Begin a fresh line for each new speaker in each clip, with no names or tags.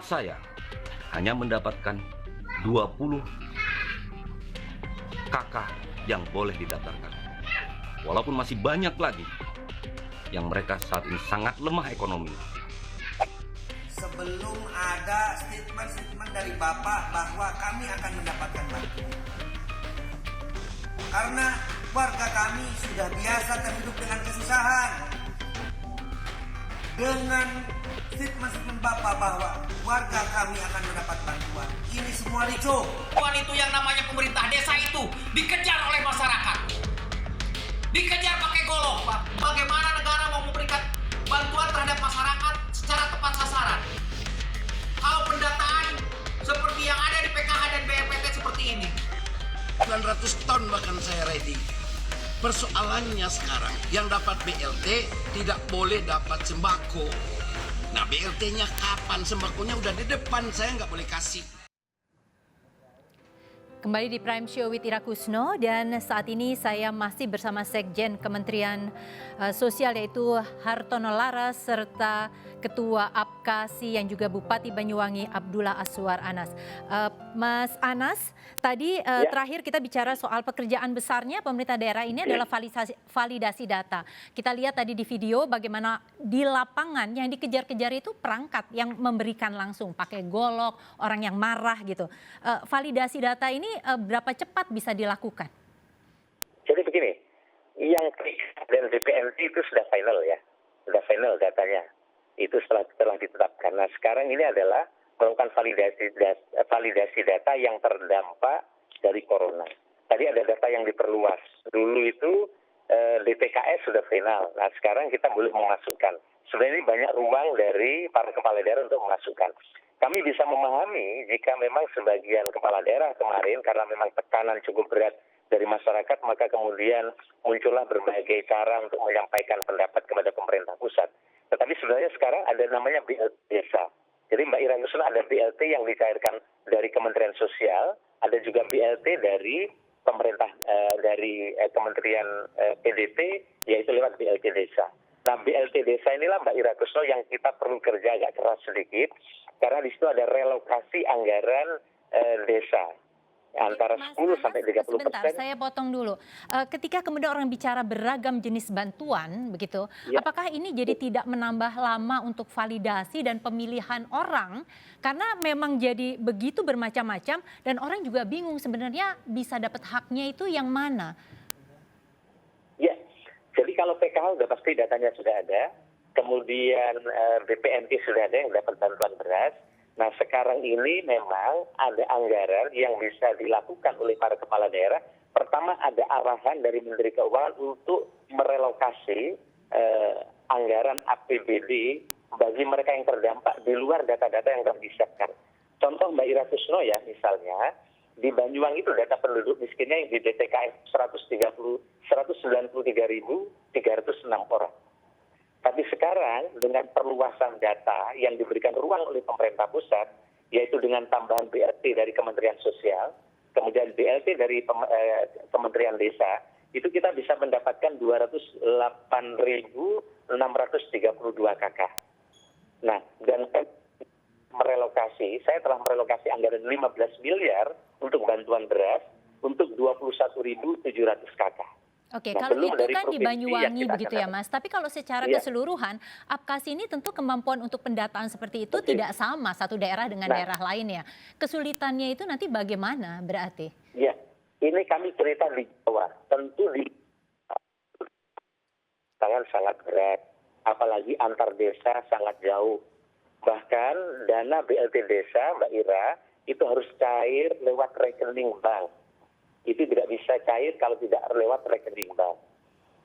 saya hanya mendapatkan 20 KK yang boleh didaftarkan. Walaupun masih banyak lagi yang mereka saat ini sangat lemah ekonomi.
Sebelum ada statement dari Bapak bahwa kami akan mendapatkan bantuan. Karena warga kami sudah biasa terhidup dengan kesusahan. Dengan statement Bapak bahwa warga kami akan mendapat bantuan. Ini semua ricu.
Bantuan itu yang namanya pemerintah desa itu dikejar oleh masyarakat. Dikejar pakai golok, Pak. Bagaimana negara mau memberikan bantuan terhadap masyarakat secara tepat sasaran? Kalau pendataan seperti yang ada di PKH dan BPT seperti ini.
900 ton bahkan saya ready. Persoalannya sekarang yang dapat BLT tidak boleh dapat sembako. Nah BLT-nya kapan? Sembakonya udah di depan, saya nggak boleh kasih.
Kembali di Prime Show with Ira Kusno dan saat ini saya masih bersama Sekjen Kementerian Sosial yaitu Hartono Laras serta Ketua APKASI yang juga Bupati Banyuwangi Abdullah Aswar Anas. Mas Anas, tadi terakhir kita bicara soal pekerjaan besarnya pemerintah daerah ini adalah validasi data. Kita lihat tadi di video bagaimana di lapangan yang dikejar-kejar itu perangkat yang memberikan langsung pakai golok, orang yang marah gitu. Validasi data ini berapa cepat bisa dilakukan?
Jadi begini, yang dan BPNT itu sudah final ya, sudah final datanya. Itu setelah ditetapkan. Nah sekarang ini adalah melakukan validasi data yang terdampak dari corona. Tadi ada data yang diperluas. Dulu itu DTKS sudah final. Nah sekarang kita boleh memasukkan. Sebenarnya banyak ruang dari para kepala daerah untuk memasukkan. Kami bisa memahami jika memang sebagian kepala daerah kemarin karena memang tekanan cukup berat dari masyarakat, maka kemudian muncullah berbagai cara untuk menyampaikan pendapat kepada pemerintah pusat. Tetapi sebenarnya sekarang ada namanya BLT desa. Jadi Mbak Ira Kusno ada BLT yang dicairkan dari Kementerian Sosial, ada juga BLT dari pemerintah dari Kementerian PDP, yaitu lewat BLT desa. Nah BLT desa inilah Mbak Ira Kusno yang kita perlu kerja agak keras sedikit, karena di situ ada relokasi anggaran desa. Antara 10 sampai 30%.
Sebentar, saya potong dulu. Ketika kemudian orang bicara beragam jenis bantuan, begitu, apakah ini jadi tidak menambah lama untuk validasi dan pemilihan orang? Karena memang jadi begitu bermacam-macam dan orang juga bingung sebenarnya bisa dapat haknya itu yang mana?
Ya, jadi kalau PKH sudah pasti datanya sudah ada, kemudian BPNT sudah ada yang dapat bantuan beras. Nah sekarang ini memang ada anggaran yang bisa dilakukan oleh para kepala daerah. Pertama ada arahan dari Menteri Keuangan untuk merelokasi anggaran APBD bagi mereka yang terdampak di luar data-data yang telah disiapkan. Contoh Mbak Ira Kusno ya misalnya, di Banyuwangi itu data penduduk miskinnya yang di DTKS 193.306 orang. Tapi sekarang dengan perluasan data yang diberikan ruang oleh pemerintah pusat, yaitu dengan tambahan BLT dari Kementerian Sosial, kemudian BLT dari Kementerian Desa, itu kita bisa mendapatkan 208.632 KK. Nah, dan saya telah merelokasi anggaran 15 miliar untuk bantuan beras untuk 21.700 KK.
Oke,
Nah,
kalau
belum
itu
dari
kan di
provinsi
Banyuwangi
yang kita
begitu ya
akan
Mas. Tapi kalau secara keseluruhan, APKASI ini tentu kemampuan untuk pendataan seperti itu tidak sama satu daerah dengan daerah lainnya. Kesulitannya itu nanti bagaimana berarti?
Ya, ini kami cerita di Jawa. Tentu di sangat berat. Apalagi antar desa sangat jauh. Bahkan dana BLT desa, Mbak Ira, itu harus cair lewat rekening bank. Itu tidak bisa cair kalau tidak lewat rekening bank.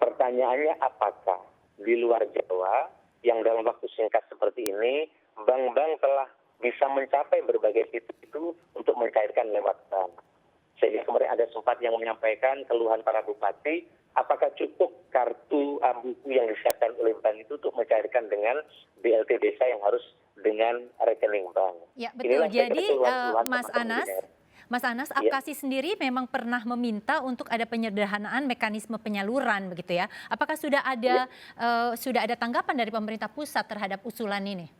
Pertanyaannya apakah di luar Jawa yang dalam waktu singkat seperti ini, bank-bank telah bisa mencapai berbagai titik itu untuk mencairkan lewat bank. Sehingga kemarin ada sempat yang menyampaikan keluhan para bupati, apakah cukup kartu buku yang disiapkan oleh bank itu untuk mencairkan dengan BLT desa yang harus dengan rekening bank.
Ya betul, jadi Mas Anas, APKASI sendiri memang pernah meminta untuk ada penyederhanaan mekanisme penyaluran begitu ya. Apakah sudah ada tanggapan dari pemerintah pusat terhadap usulan ini?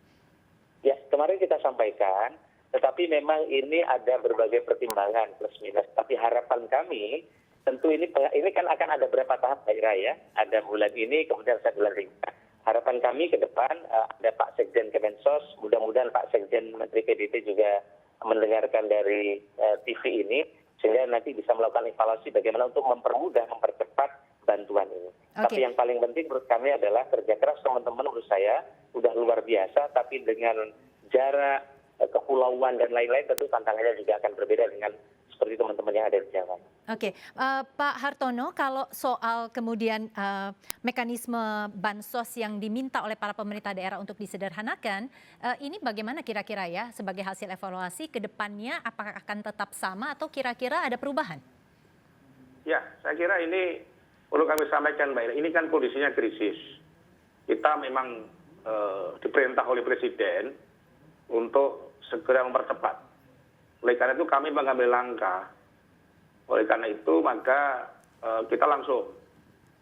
Ya, kemarin kita sampaikan, tetapi memang ini ada berbagai pertimbangan plus minus. Tapi harapan kami tentu ini kan akan ada berapa tahap Pak Ira ya. Ada bulan ini, kemudian 1 bulan ringkas. Harapan kami ke depan ada Pak Sekjen Kemensos, mudah-mudahan Pak Sekjen Menteri PDT juga mendengarkan dari TV ini, sehingga nanti bisa melakukan evaluasi bagaimana untuk mempermudah, mempercepat bantuan ini. Tapi yang paling penting menurut kami adalah kerja keras teman-teman menurut saya udah luar biasa, tapi dengan jarak, kepulauan dan lain-lain tentu tantangannya juga akan berbeda dengan seperti teman-teman yang ada di Jawa.
Oke, Pak Hartono, kalau soal kemudian mekanisme bansos yang diminta oleh para pemerintah daerah untuk disederhanakan, ini bagaimana kira-kira ya sebagai hasil evaluasi ke depannya, apakah akan tetap sama atau kira-kira ada perubahan?
Ya, saya kira ini perlu kami sampaikan Mbak Ira, ini kan kondisinya krisis. Kita memang diperintah oleh Presiden untuk segera mempercepat. Oleh karena itu kami mengambil langkah. Oleh karena itu maka kita langsung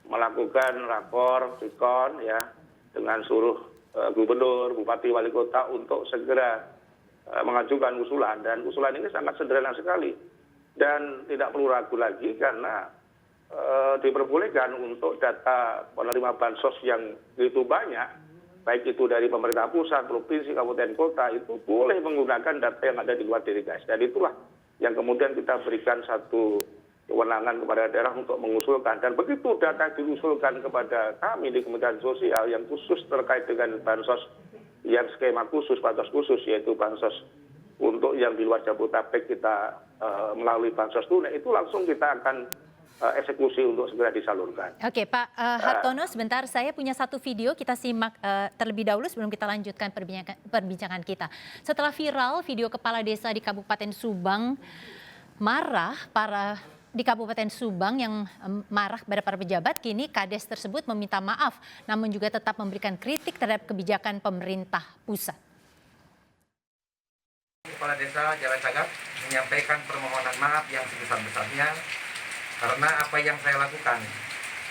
melakukan rakor, sikon ya dengan seluruh gubernur, bupati, wali kota untuk segera mengajukan usulan, dan usulan ini sangat sederhana sekali dan tidak perlu ragu lagi karena diperbolehkan untuk data penerima bansos yang begitu banyak, baik itu dari pemerintah pusat, provinsi, kabupaten, kota, itu boleh menggunakan data yang ada di luar diri guys. Dan itulah yang kemudian kita berikan satu kewenangan kepada daerah untuk mengusulkan. Dan begitu data diusulkan kepada kami di Kementerian Sosial yang khusus terkait dengan bansos, yang skema khusus, bansos khusus, yaitu bansos untuk yang di luar Jabodetabek kita melalui bansos tunai, itu langsung kita akan eksekusi untuk segera disalurkan.
Oke, Pak Hartono, sebentar saya punya satu video, kita simak terlebih dahulu sebelum kita lanjutkan perbincangan kita. Setelah viral video kepala desa di Kabupaten Subang di Kabupaten Subang yang marah kepada para pejabat, kini Kades tersebut meminta maaf, namun juga tetap memberikan kritik terhadap kebijakan pemerintah pusat.
Kepala Desa Jalan Cagak menyampaikan permohonan maaf yang sebesar-besarnya karena apa yang saya lakukan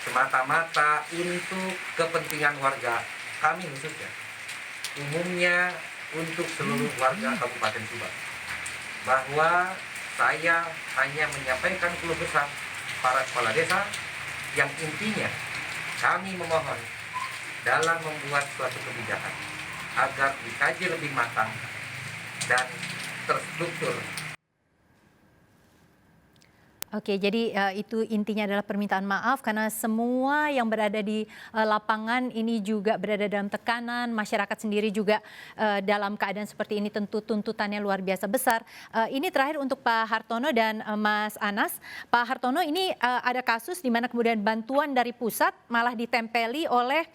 semata-mata untuk kepentingan warga kami khususnya, umumnya untuk seluruh warga Kabupaten Subang, bahwa saya hanya menyampaikan keluh kesah para kepala desa yang intinya kami memohon dalam membuat suatu kebijakan agar dikaji lebih matang dan terstruktur.
Oke, jadi itu intinya adalah permintaan maaf karena semua yang berada di lapangan ini juga berada dalam tekanan, masyarakat sendiri juga dalam keadaan seperti ini tentu tuntutannya luar biasa besar. Ini terakhir untuk Pak Hartono dan Mas Anas. Pak Hartono, ini ada kasus di mana kemudian bantuan dari pusat malah ditempeli oleh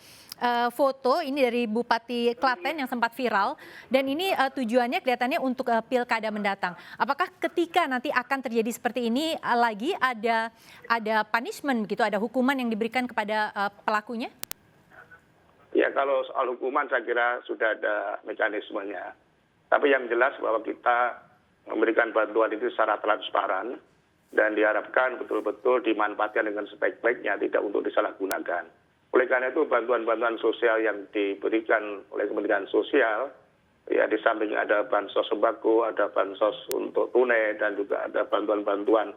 foto ini dari Bupati Klaten yang sempat viral, dan ini tujuannya kelihatannya untuk pilkada mendatang. Apakah ketika nanti akan terjadi seperti ini lagi ada punishment begitu, ada hukuman yang diberikan kepada pelakunya?
Ya, kalau soal hukuman saya kira sudah ada mekanismenya. Tapi yang jelas bahwa kita memberikan bantuan itu secara transparan dan diharapkan betul-betul dimanfaatkan dengan sebaik-baiknya, tidak untuk disalahgunakan. Oleh karena itu bantuan-bantuan sosial yang diberikan oleh Kementerian Sosial, ya di samping ada bansos sembako, ada bansos untuk tunai, dan juga ada bantuan-bantuan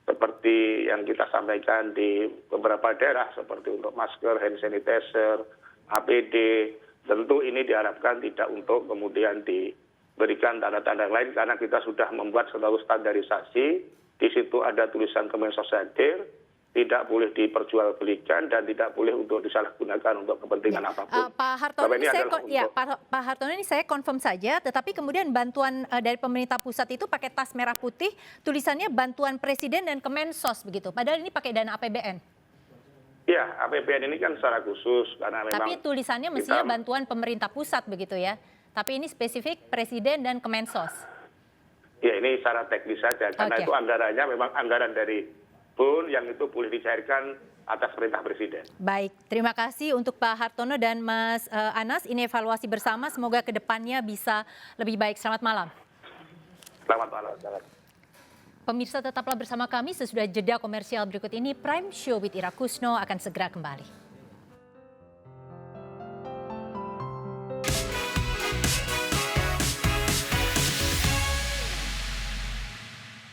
seperti yang kita sampaikan di beberapa daerah seperti untuk masker, hand sanitizer, APD. Tentu ini diharapkan tidak untuk kemudian diberikan tanda-tanda lain karena kita sudah membuat satu standarisasi. Di situ ada tulisan Kemensos hadir, tidak boleh diperjualbelikan dan tidak boleh untuk disalahgunakan untuk kepentingan apapun.
Pak Hartono, ini saya confirm saja, tetapi kemudian bantuan dari pemerintah pusat itu pakai tas merah putih, tulisannya bantuan Presiden dan Kemensos begitu. Padahal ini pakai dana APBN.
Ya, APBN ini kan secara khusus karena memang.
Tapi tulisannya mestinya bantuan pemerintah pusat begitu ya. Tapi ini spesifik Presiden dan Kemensos.
Ya, ini secara teknis saja karena itu anggarannya memang anggaran dari pun yang itu boleh dicairkan atas perintah Presiden.
Baik, terima kasih untuk Pak Hartono dan Mas Anas. Ini evaluasi bersama, semoga ke depannya bisa lebih baik. Selamat malam.
Selamat malam.
Pemirsa tetaplah bersama kami sesudah jeda komersial berikut ini. Prime Show with Ira Kusno akan segera kembali.